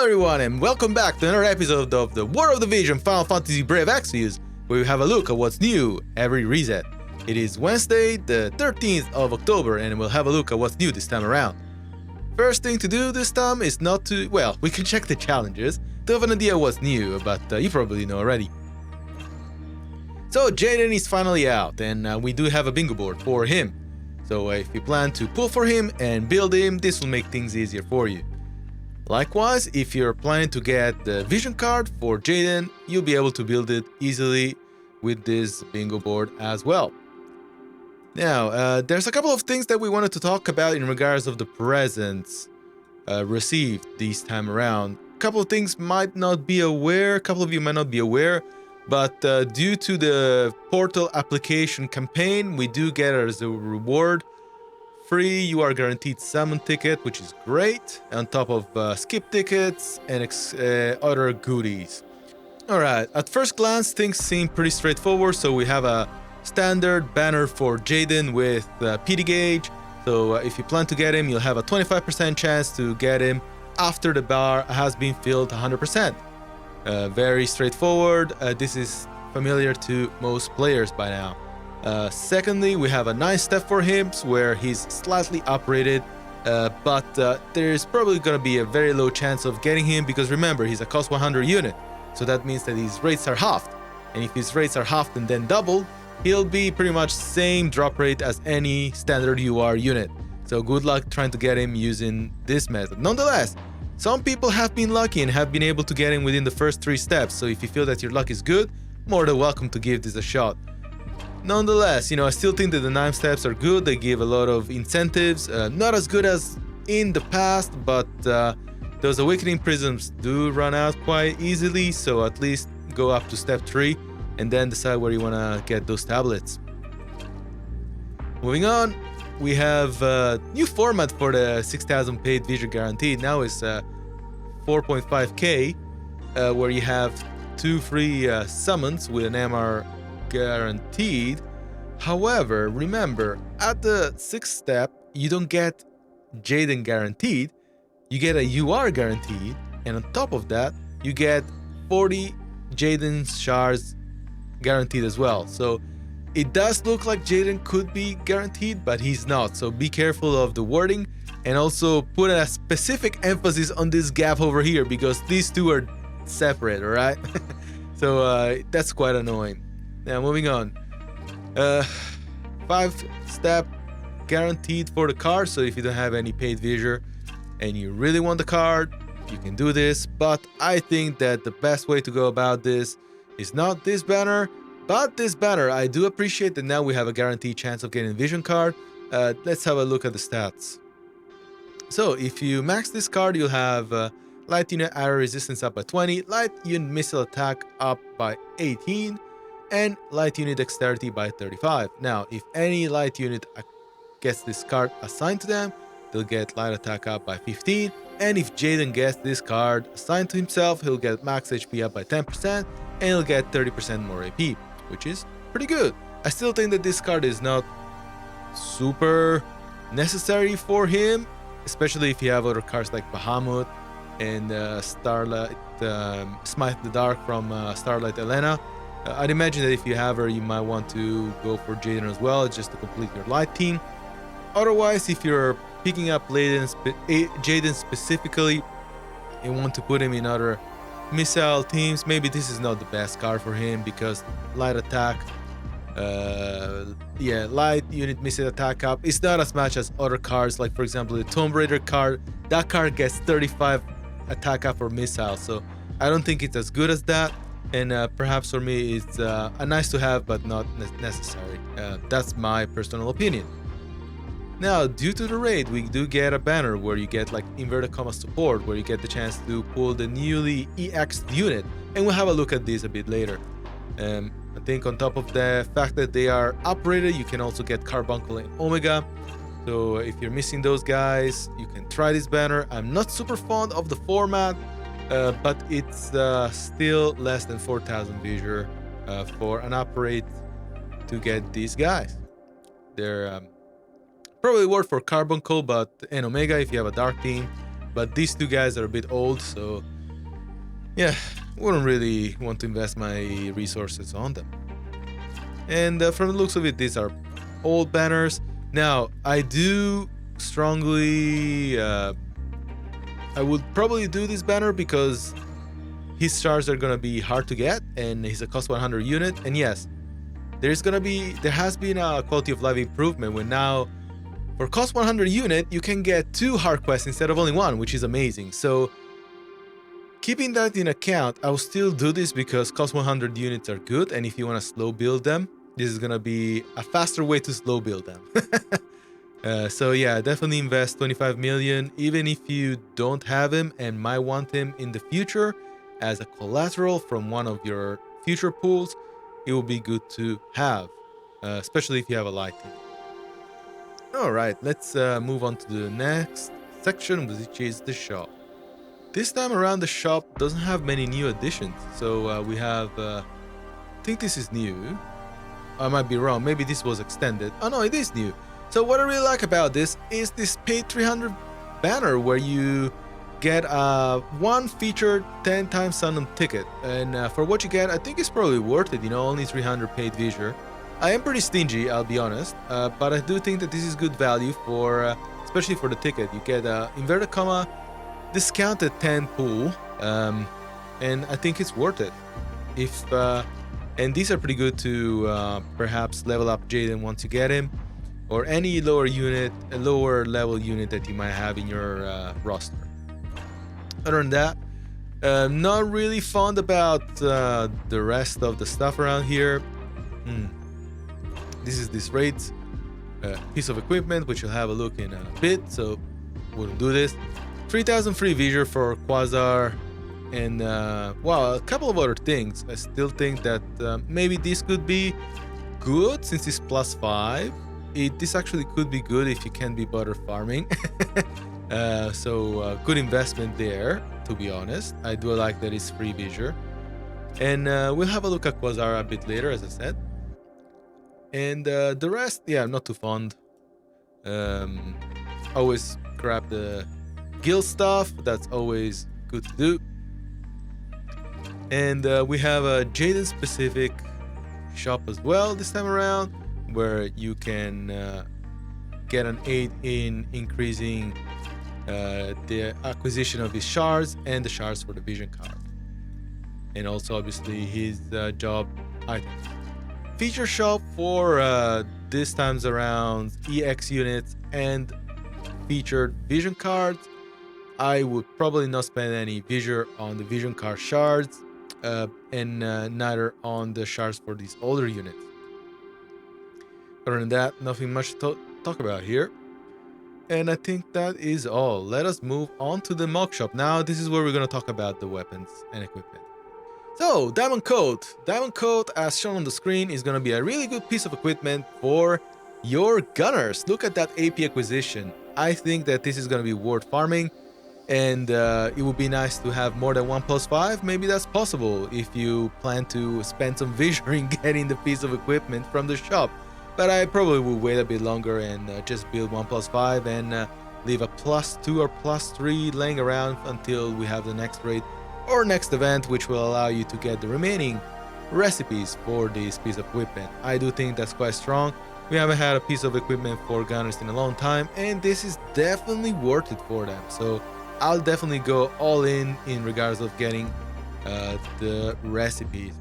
everyone, and welcome back to another episode of the War of the Vision Final Fantasy Brave Exvius, where we have a look at what's new every reset. It is Wednesday, the 13th of October, and we'll have a look at what's new this time around. First thing to do this time is not to, well, we can check the challenges to have an idea what's new, but you probably know already. So Jayden is finally out, and we do have a bingo board for him. So if you plan to pull for him and build him, this will make things easier for you. Likewise, if you're planning to get the vision card for Jayden, you'll be able to build it easily with this bingo board as well. Now, there's a couple of things that we wanted to talk about in regards of the presents received this time around. A couple of things might not be aware, a couple of you might not be aware, but due to the portal application campaign, we do get as a reward free you are guaranteed summon ticket, which is great, on top of skip tickets and other goodies. Alright, at first glance things seem pretty straightforward. So we have a standard banner for Jayden with PD gauge. So if you plan to get him, you'll have a 25% chance to get him after the bar has been filled 100%. Very straightforward. This is familiar to most players by now. Secondly, we have a nice step for him where he's slightly uprated, but there's probably going to be a very low chance of getting him because remember, he's a cost 100 unit. So that means that his rates are halved. And if his rates are halved and then doubled, he'll be pretty much same drop rate as any standard UR unit. So good luck trying to get him using this method. Nonetheless, some people have been lucky and have been able to get him within the first 3 steps. So if you feel that your luck is good, more than welcome to give this a shot. Nonetheless, I still think that the 9 steps are good. They give a lot of incentives, not as good as in the past, but those awakening prisms do run out quite easily, so at least go up to step 3 and then decide where you want to get those tablets. Moving on, we have a new format for the 6,000 paid vision guarantee. Now it's 4.5k, where you have 2 free summons with an MR guaranteed. However, remember, at the 6th step, you don't get Jayden guaranteed, you get a UR guaranteed, and on top of that, you get 40 Jayden shards guaranteed as well. So it does look like Jayden could be guaranteed, but he's not. So be careful of the wording and also put a specific emphasis on this gap over here because these two are separate, alright? So that's quite annoying. Now moving on, 5-step guaranteed for the card. So if you don't have any paid vision and you really want the card, you can do this. But I think that the best way to go about this is not this banner, but this banner. I do appreciate that now we have a guaranteed chance of getting a vision card. Let's have a look at the stats. So if you max this card, you'll have light unit arrow resistance up by 20, light unit missile attack up by 18, and light unit dexterity by 35. Now, if any light unit gets this card assigned to them, they'll get light attack up by 15. And if Jayden gets this card assigned to himself, he'll get max HP up by 10%, and he'll get 30% more AP, which is pretty good. I still think that this card is not super necessary for him, especially if you have other cards like Bahamut and Starlight, Smite the Dark from Starlight Elena. I'd imagine that if you have her, you might want to go for Jayden as well, just to complete your light team. Otherwise, if you're picking up Jayden specifically and want to put him in other missile teams, maybe this is not the best card for him because light attack, light unit missile attack up is not as much as other cards, like for example the Tomb Raider card. That card gets 35 attack up for missile, so I don't think it's as good as that. And perhaps for me it's a nice to have but not necessary. That's my personal opinion. Now, due to the raid, we do get a banner where you get like inverted comma support, where you get the chance to pull the newly EX'd unit, and we'll have a look at this a bit later. I think on top of the fact that they are uprated, you can also get Carbuncle Omega. So if you're missing those guys, you can try this banner. I'm not super fond of the format, but it's still less than 4,000 vision for an upgrade to get these guys. They're probably worth for Carbuncle and Omega if you have a dark team, but these two guys are a bit old, so yeah, wouldn't really want to invest my resources on them. And from the looks of it, these are old banners. Now, I do strongly, I would probably do this banner because his stars are gonna be hard to get, and he's a cost 100 unit. And yes, there has been a quality of life improvement when now, for cost 100 unit, you can get 2 hard quests instead of only 1, which is amazing. So keeping that in account, I will still do this because cost 100 units are good, and if you want to slow build them, this is gonna be a faster way to slow build them. So yeah, definitely invest 25 million, even if you don't have him and might want him in the future as a collateral from one of your future pools. It will be good to have, especially if you have a light team. All right, let's move on to the next section, which is the shop. This time around, the shop doesn't have many new additions. So we have, I think this is new. I might be wrong. Maybe this was extended. Oh no, it is new. So what I really like about this is this paid 300 banner where you get one featured 10 times tandem ticket. And for what you get, I think it's probably worth it, only 300 paid visor. I am pretty stingy, I'll be honest, but I do think that this is good value for, especially for the ticket. You get inverted comma discounted 10 pool, and I think it's worth it. And these are pretty good to perhaps level up Jayden once you get him, or any lower level unit that you might have in your roster. Other than that, not really fond about the rest of the stuff around here. This is this raid piece of equipment, which you'll have a look in a bit, so wouldn't do this. 3000 free visor for Quasar, and well, a couple of other things. I still think that maybe this could be good since it's +5. This actually could be good if you can be butter farming. So good investment there, to be honest. I do like that it's free visor. And we'll have a look at Quasar a bit later, as I said. And the rest, yeah, I'm not too fond. Always grab the guild stuff. That's always good to do. And we have a Jayden specific shop as well this time around, where you can get an aid in increasing the acquisition of his shards and the shards for the vision card, and also obviously his job items. Feature shop for this times around EX units and featured vision cards. I would probably not spend any visor on the vision card shards, and neither on the shards for these older units. Other than that, nothing much to talk about here. And I think that is all. Let us move on to the mock shop. Now, this is where we're going to talk about the weapons and equipment. So, Diamond Coat. Diamond Coat, as shown on the screen, is going to be a really good piece of equipment for your gunners. Look at that AP acquisition. I think that this is going to be worth farming. And it would be nice to have more than 1+5. Maybe that's possible if you plan to spend some visor in getting the piece of equipment from the shop. But I probably will wait a bit longer and just build 1+5 and leave a +2 or +3 laying around until we have the next raid or next event, which will allow you to get the remaining recipes for this piece of equipment. I do think that's quite strong. We haven't had a piece of equipment for gunners in a long time, and this is definitely worth it for them. So I'll definitely go all in regards of getting the recipes.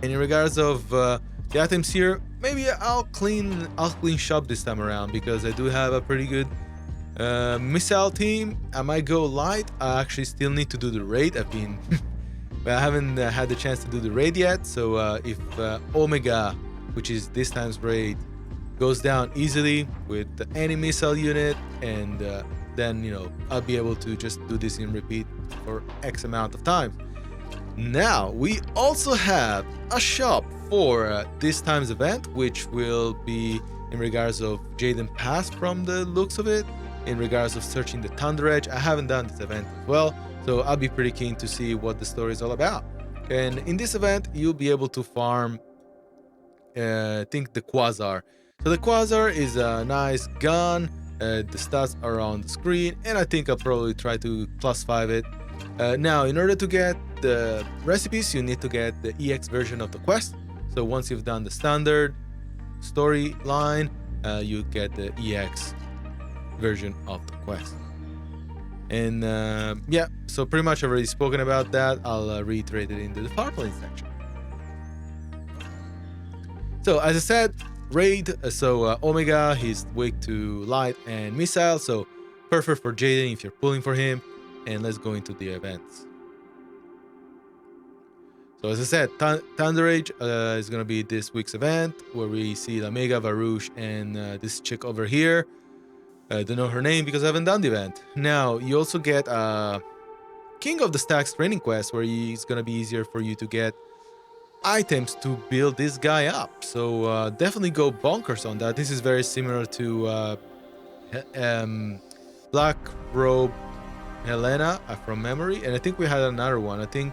And in regards of the items here, maybe I'll clean shop this time around, because I do have a pretty good missile team. I might go light. I actually still need to do the raid. I haven't had the chance to do the raid yet. So if Omega, which is this time's raid, goes down easily with any missile unit, and then I'll be able to just do this in repeat for X amount of times. Now we also have a shop for this time's event, which will be in regards of Jayden Pass from the looks of it, in regards of searching the Thunder Edge. I haven't done this event as well, so I'll be pretty keen to see what the story is all about. And in this event, you'll be able to farm, I think, the Quasar. So the Quasar is a nice gun. The stats are on the screen, and I think I'll probably try to +5 it Now, in order to get the recipes, you need to get the EX version of the quest. So once you've done the standard storyline, you get the EX version of the quest. And yeah, so pretty much already spoken about that. I'll reiterate it in the farplaying section. So as I said, raid, Omega, he's weak to light and missile, so perfect for Jayden if you're pulling for him. And let's go into the events. So as I said, Thunder Age is going to be this week's event, where we see Omega, Varouche, and this chick over here. I don't know her name because I haven't done the event. Now, you also get King of the Stacks training quest, where it's going to be easier for you to get items to build this guy up. So definitely go bonkers on that. This is very similar to Black Robe Helena from memory, and I think we had another one. I think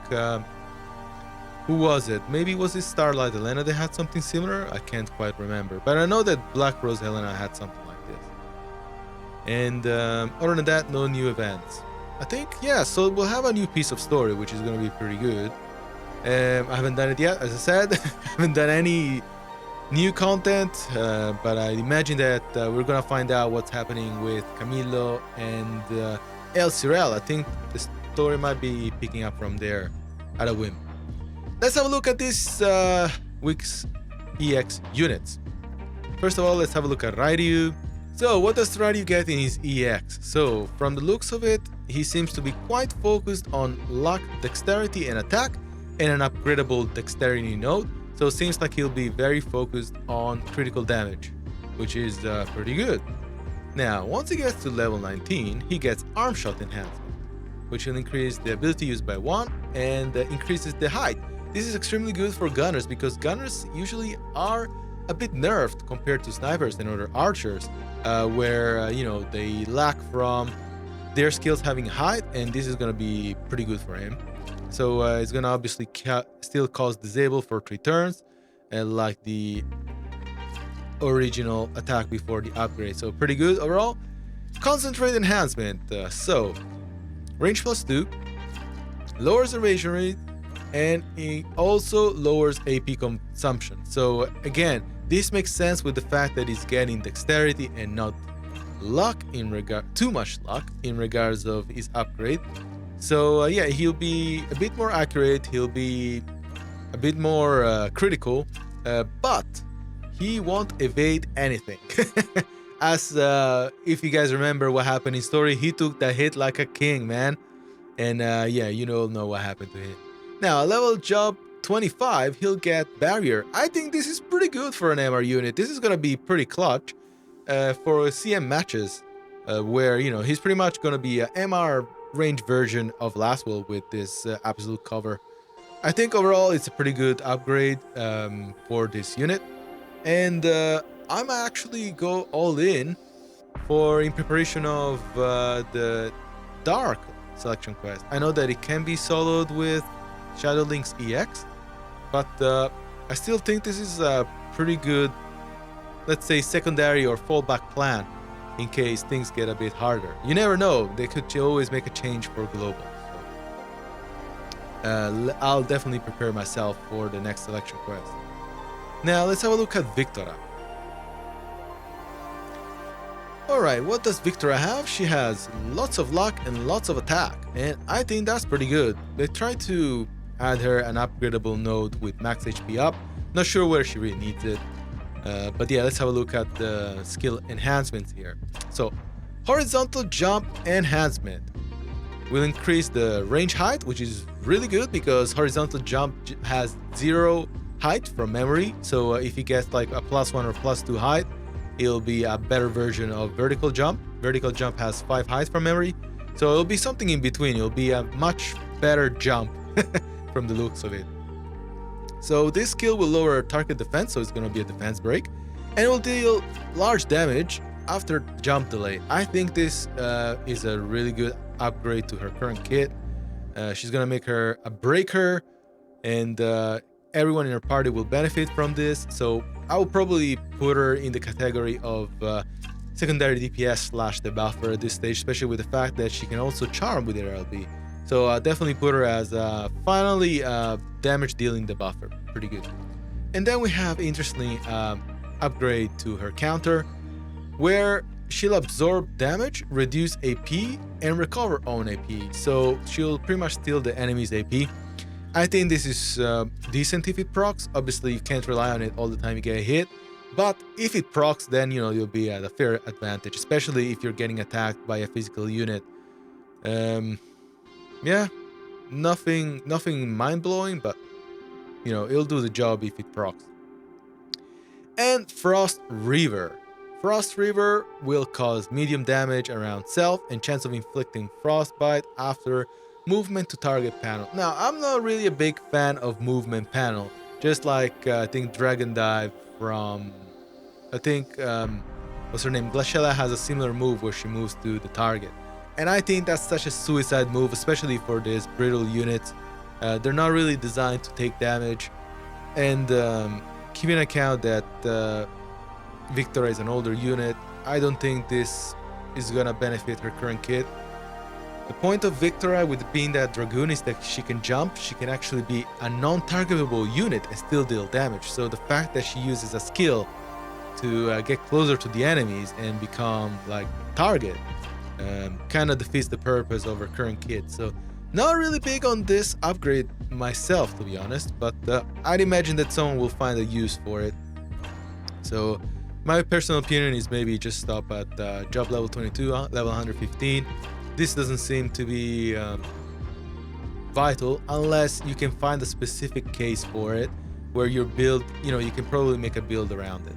who was it? Maybe was it Starlight Elena that had something similar? I can't quite remember, but I know that Black Rose Helena had something like this. And other than that, no new events. I think, yeah, so we'll have a new piece of story, which is going to be pretty good. I haven't done it yet, as I said. I haven't done any new content, but I imagine that we're going to find out what's happening with Camillo and El Cirel. I think the story might be picking up from there at a whim. Let's have a look at this week's EX units. First of all, let's have a look at Ryu. So what does Ryu get in his EX? So from the looks of it, he seems to be quite focused on luck, dexterity, and attack, and an upgradable dexterity node. So it seems like he'll be very focused on critical damage, which is pretty good. Now, once he gets to level 19, he gets Arm Shot enhancement, which will increase the ability used by 1 and increases the height. This is extremely good for gunners because gunners usually are a bit nerfed compared to snipers and other archers, where they lack from their skills having height, and this is going to be pretty good for him. So it's going to obviously still cause disable for 3 turns, like the original attack before the upgrade. So pretty good overall. Concentrate enhancement. So range +2, lowers evasion rate, and it also lowers AP consumption. So again, this makes sense with the fact that he's getting dexterity and not luck too much luck in regards of his upgrade. So yeah, he'll be a bit more accurate, he'll be a bit more critical, but he won't evade anything. As if you guys remember what happened in story, he took that hit like a king, man. And yeah, you all know what happened to him. Now, level job 25, he'll get barrier. I think this is pretty good for an MR unit. This is gonna be pretty clutch for CM matches, where he's pretty much gonna be a MR range version of Last Will with this absolute cover. I think overall it's a pretty good upgrade for this unit, and I might actually go all in in preparation of the Dark selection quest. I know that it can be soloed with Shadow Link's EX, but I still think this is a pretty good, let's say, secondary or fallback plan in case things get a bit harder. You never know, they could always make a change for global. So, I'll definitely prepare myself for the next selection quest. Now let's have a look at Victora. Alright, what does Victora have? She has lots of luck and lots of attack, and I think that's pretty good. They tried to add her an upgradable node with max HP up. Not sure where she really needs it. But yeah, let's have a look at the skill enhancements here. So, horizontal jump enhancement will increase the range height, which is really good because horizontal jump has 0 height from memory. So if he gets like a +1 or +2 height, it'll be a better version of vertical jump. Vertical jump has 5 height from memory, so it'll be something in between. It'll be a much better jump from the looks of it. So this skill will lower target defense, so it's going to be a defense break, and it will deal large damage after jump delay. I think this is a really good upgrade to her current kit. She's going to make her a breaker, and everyone in her party will benefit from this. So I will probably put her in the category of secondary DPS / debuffer at this stage, especially with the fact that she can also charm with her LB. So definitely put her as finally damage dealing debuffer. Pretty good. And then we have, interestingly, upgrade to her counter, where she'll absorb damage, reduce AP, and recover own AP. So she'll pretty much steal the enemy's AP. I think this is decent if it procs. Obviously, you can't rely on it all the time you get hit. But if it procs, then you'll be at a fair advantage, especially if you're getting attacked by a physical unit. Yeah, nothing mind-blowing, but it'll do the job if it procs. And Frost Reaver. Frost Reaver will cause medium damage around self and chance of inflicting frostbite after movement to target panel. Now, I'm not really a big fan of movement panel, just like I think Dragon Dive from, I think, what's her name? Glaciela has a similar move where she moves to the target. And I think that's such a suicide move, especially for these brittle units. They're not really designed to take damage. And keeping account that Victoria is an older unit, I don't think this is gonna benefit her current kit. The point of Victoria with being that Dragoon is that she can jump, she can actually be a non-targetable unit and still deal damage. So the fact that she uses a skill to get closer to the enemies and become like target kind of defeats the purpose of her current kit. So not really big on this upgrade myself, to be honest, but I'd imagine that someone will find a use for it. So my personal opinion is maybe just stop at job level 22, level 115. This doesn't seem to be vital unless you can find a specific case for it where your build, you can probably make a build around it.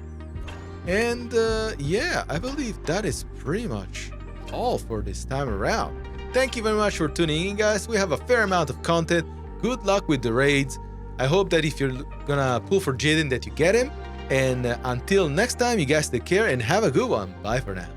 And yeah, I believe that is pretty much all for this time around. Thank you very much for tuning in, guys. We have a fair amount of content. Good luck with the raids. I hope that if you're gonna pull for Jayden that you get him. And until next time, you guys take care and have a good one. Bye for now.